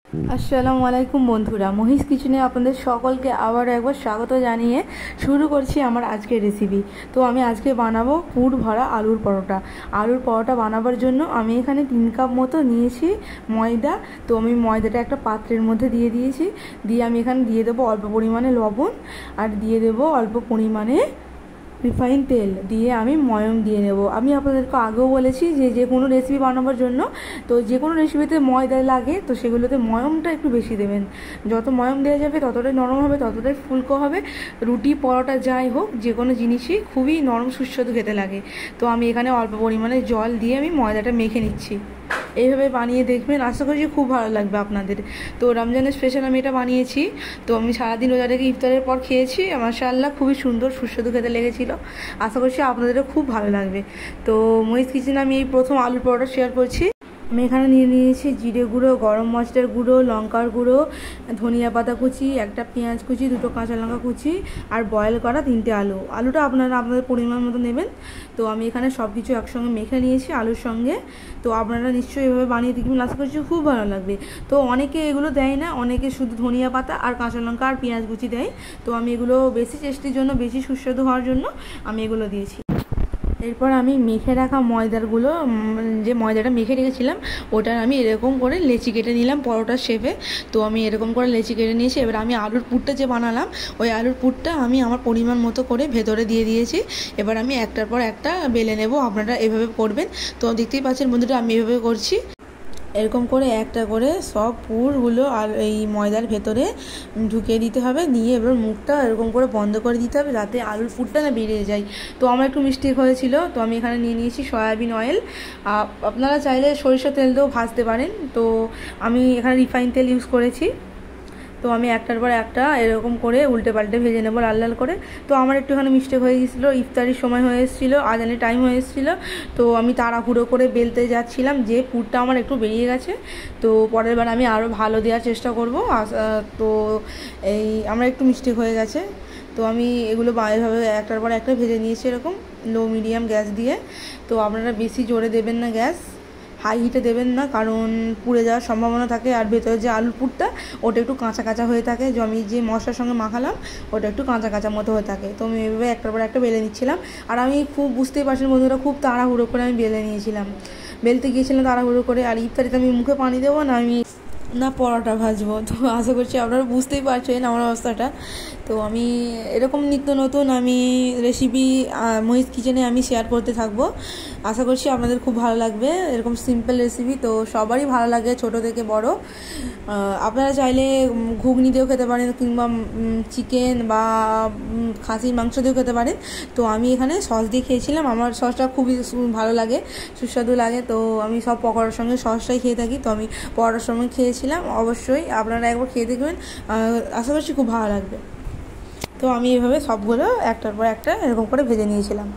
আসসালামু আলাইকুম বন্ধুরা, মহিষ কিচেনে আপনাদের সকলকে আবার একবার স্বাগত জানিয়ে শুরু করছি আমার আজকের রেসিপি। তো আমি আজকে বানাবো পুর ভরা আলুর পরোটা। আলুর পরোটা বানাবার জন্য আমি এখানে 3 কাপ মতো নিয়েছি ময়দা। তো আমি ময়দাটা একটা পাত্রের মধ্যে দিয়ে দিয়েছি, দিয়ে আমি এখানে দিয়ে দেবো অল্প পরিমাণে লবণ আর দিয়ে দেবো অল্প পরিমাণে রিফাইন তেল, দিয়ে আমি ময়ম দিয়ে নেব। আমি আপনাদেরকে আগেও বলেছি যে কোনো রেসিপি বানাবার জন্য তো যে কোনো রেসিপিতে ময়দা লাগে, তো সেগুলোতে ময়মটা একটু বেশি দেবেন। যত ময়ম দেওয়া যাবে ততটাই নরম হবে, ততটাই ফুলকো হবে। রুটি পরোটা যাই হোক, যে কোনো জিনিসই খুবই নরম সুস্বাদু খেতে লাগে। তো আমি এখানে অল্প পরিমাণে জল দিয়ে আমি ময়দাটা মেখে নিচ্ছি। এইভাবে বানিয়ে দেখবেন, আশা করছি খুব ভালো লাগবে আপনাদের। তো রমজানের স্পেশাল আমি এটা বানিয়েছি। তো আমি সারাদিন রোজা রেখে ইফতারের পর খেয়েছি, মাশাআল্লাহ খুবই সুন্দর সুস্বাদু খেতে লেগেছিল। আশা করছি আপনাদেরও খুব ভালো লাগবে। তো মহিষ কিচেনে আমি এই প্রথম আলুর পরোটা শেয়ার করছি। আমি এখানে নিয়েছি জিরে গুঁড়ো, গরম মশলার গুঁড়ো, লঙ্কার গুঁড়ো, ধনিয়া পাতা কুচি, একটা পেঁয়াজ কুচি, 2টো কাঁচা লঙ্কা কুচি আর বয়েল করা 3টে আলু। আলুটা আপনাদের পরিমাণ মতো নেবেন। তো আমি এখানে সব কিছু একসঙ্গে মেখে নিয়েছি আলুর সঙ্গে। তো আপনারা নিশ্চয়ই এভাবে বানিয়ে দেখবেন, আশা করছি খুব ভালো লাগবে। তো অনেকে এগুলো দেয় না, অনেকে শুধু ধনিয়া পাতা আর কাঁচা লঙ্কা আর পেঁয়াজ কুচি দেয়। তো আমি এগুলো বেশি টেস্টির জন্য, বেশি সুস্বাদু হওয়ার জন্য আমি এগুলো দিয়েছি। এরপর আমি মেখে রাখা ময়দাগুলো, যে ময়দাটা মেখে রেখেছিলাম ওটার আমি এরকম করে লেচি কেটে নিলাম পরোটার শেপে। তো আমি এরকম করে লেচি কেটে নিয়েছি। এবার আমি আলুর পুরটা যে বানালাম, ওই আলুর পুরটা আমি আমার পরিমাণ মতো করে ভেতরে দিয়ে দিয়েছি। এবার আমি একটার পর একটা বেলে নেব। আপনারা এভাবে করবেন। তো দেখতেই পাচ্ছেন বন্ধুরা, আমি এভাবে করছি। এরকম করে একটা করে সব পুরগুলো আর এই ময়দার ভেতরে ঢুকিয়ে দিতে হবে। নিয়ে এবার মুখটা এরকম করে বন্ধ করে দিতে হবে, যাতে আলুর পুরটা না বেরিয়ে যায়। তো আমার একটু মিস্টেক হয়েছিল। তো আমি এখানে নিয়ে নিয়েছি সয়াবিন অয়েল। আপনারা চাইলে সরিষা তেল দিয়েও ভাজতে পারেন। তো আমি এখানে রিফাইন তেল ইউজ করেছি। তো আমি একটার পর একটা এরকম করে উল্টে পাল্টে ভেজে নেবো লাল লাল করে। তো আমার একটুখানি মিস্টেক হয়ে গিয়েছিলো, ইফতারির সময় হয়ে এসেছিলো, আজানের টাইম হয়ে এসেছিলো। তো আমি তাড়াহুড়ো করে বেলতে যাচ্ছিলাম, যে পুরটা আমার একটু বেরিয়ে গেছে। তো পরের বার আমি আরও ভালো দেওয়ার চেষ্টা করব। তো এই আমার একটু মিস্টেক হয়ে গেছে। তো আমি এগুলো এভাবে একটার পর একটা ভেজে নিয়েছি, এরকম লো মিডিয়াম গ্যাস দিয়ে। তো আপনারা বেশি জোরে দেবেন না গ্যাস, হাই হিটে দেবেন না, কারণ পুড়ে যাওয়ার সম্ভাবনা থাকে। আর ভেতরে যে আলুর পুরটা ওটা একটু কাঁচা কাঁচা হয়ে থাকে, যে আমি যে মশলার সঙ্গে মাখালাম ওটা একটু কাঁচা কাঁচা মতো হয়ে থাকে। তো আমি এভাবে একটার পর একটা বেলে নিচ্ছিলাম। আর আমি খুব বুঝতেই পারছেন বন্ধুরা, খুব তাড়াহুড়ো করে আমি বেলে নিয়েছিলাম, বেলতে গিয়েছিলাম তাড়াহুড়ো করে। আর ইফতারিতে আমি মুখে পানি দেবো না পরোটা ভাজবো। তো আশা করছি আপনারা বুঝতেই পারছেন আমার অবস্থাটা। তো আমি এরকম নিত্য নতুন আমি রেসিপি মহিষ কিচেনে আমি শেয়ার করতে থাকবো। আশা করছি আপনাদের খুব ভালো লাগবে। এরকম সিম্পল রেসিপি তো সবারই ভালো লাগে, ছোট থেকে বড়। আপনারা চাইলে ঘুগনি দিয়েও খেতে পারেন, কিংবা চিকেন বা খাসির মাংস দিয়েও খেতে পারেন। তো আমি এখানে সস দিয়ে খেয়েছিলাম, আমার সসটা খুবই ভালো লাগে, সুস্বাদু লাগে। তো আমি সব পকোড়ার সঙ্গে সসটাই খেয়ে থাকি। তো আমি পকোড়ার সঙ্গে খেয়েছিলাম। অবশ্যই আপনারা একবার খেয়ে দেখবেন, আশা করছি খুব ভালো লাগবে। তো আমি এভাবে সবগুলো একটার পর একটা এরকম করে ভেজে নিয়েছিলাম।